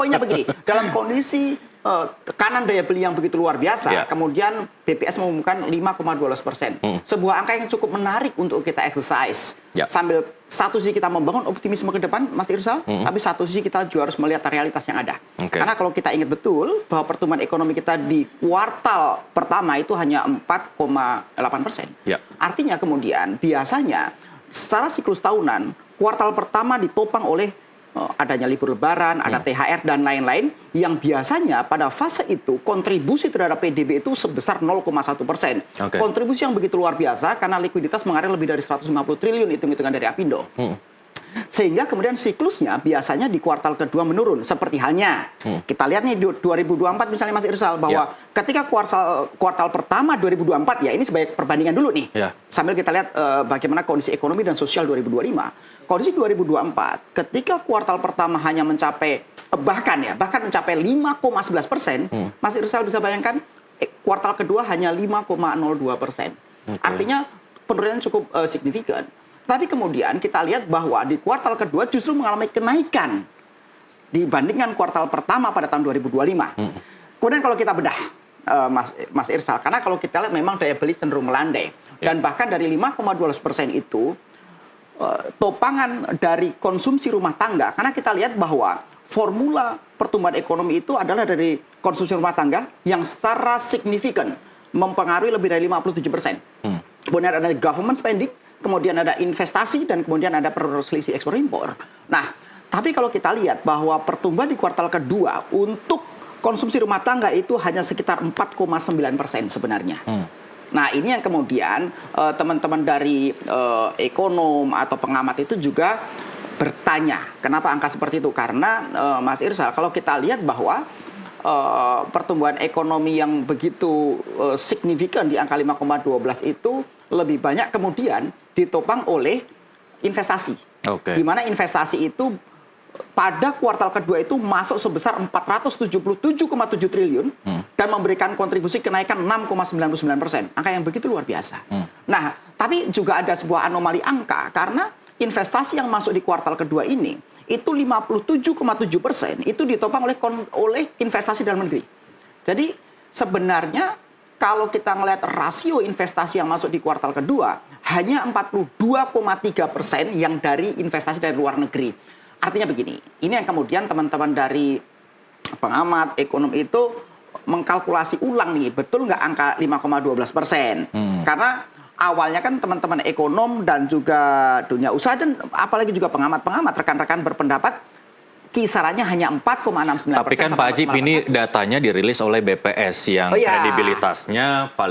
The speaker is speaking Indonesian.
poinnya begini, dalam kondisi tekanan daya beli yang begitu luar biasa, kemudian BPS mengumumkan 5,12%. Sebuah angka yang cukup menarik untuk kita exercise. Sambil satu sisi kita membangun optimisme ke depan, Mas Irsal, tapi satu sisi kita juga harus melihat realitas yang ada. Karena kalau kita ingat betul bahwa pertumbuhan ekonomi kita di kuartal pertama itu hanya 4,8%. Artinya kemudian biasanya secara siklus tahunan, kuartal pertama ditopang oleh adanya libur lebaran, ada THR dan lain-lain, yang biasanya pada fase itu kontribusi terhadap PDB itu sebesar 0,1%. Kontribusi yang begitu luar biasa karena likuiditas mengalir lebih dari 150 triliun hitung-hitungan dari Apindo. Sehingga kemudian siklusnya biasanya di kuartal kedua menurun. Seperti halnya kita lihat nih 2024 misalnya Mas Irsal, bahwa ketika kuartal pertama 2024, ya ini sebagai perbandingan dulu nih. Sambil kita lihat bagaimana kondisi ekonomi dan sosial 2025. Kondisi 2024 ketika kuartal pertama hanya mencapai bahkan mencapai 5,11%, Mas Irsal bisa bayangkan kuartal kedua hanya 5,02%. Artinya penurunan cukup signifikan. Tapi kemudian kita lihat bahwa di kuartal kedua justru mengalami kenaikan dibandingkan kuartal pertama pada tahun 2025. Kemudian kalau kita bedah, Mas Irsal, karena kalau kita lihat memang daya beli cenderung melandai. Dan bahkan dari 5,12% itu, topangan dari konsumsi rumah tangga, karena kita lihat bahwa formula pertumbuhan ekonomi itu adalah dari konsumsi rumah tangga yang secara signifikan mempengaruhi lebih dari 57%. Kemudian ada government spending, kemudian ada investasi, dan kemudian ada selisih ekspor impor. Nah, tapi kalau kita lihat bahwa pertumbuhan di kuartal kedua untuk konsumsi rumah tangga itu hanya sekitar 4,9% sebenarnya. Nah, ini yang kemudian teman-teman dari ekonom atau pengamat itu juga bertanya, kenapa angka seperti itu? Karena Mas Irsal, kalau kita lihat bahwa pertumbuhan ekonomi yang begitu signifikan di angka 5,12 itu lebih banyak kemudian ditopang oleh investasi. Di mana investasi itu pada kuartal kedua itu masuk sebesar 477,7 triliun dan memberikan kontribusi kenaikan 6,99%. Angka yang begitu luar biasa. Nah, tapi juga ada sebuah anomali angka karena investasi yang masuk di kuartal kedua ini itu 57,7% itu ditopang oleh investasi dalam negeri. Jadi sebenarnya kalau kita melihat rasio investasi yang masuk di kuartal kedua hanya 42,3% yang dari investasi dari luar negeri. Artinya begini, ini yang kemudian teman-teman dari pengamat ekonom itu mengkalkulasi ulang nih, betul nggak angka 5,12%? Karena awalnya kan teman-teman ekonom dan juga dunia usaha dan apalagi juga pengamat-pengamat, rekan-rekan berpendapat kisarannya hanya 4,69%. Tapi kan Pak Ajib, ini datanya dirilis oleh BPS yang kredibilitasnya paling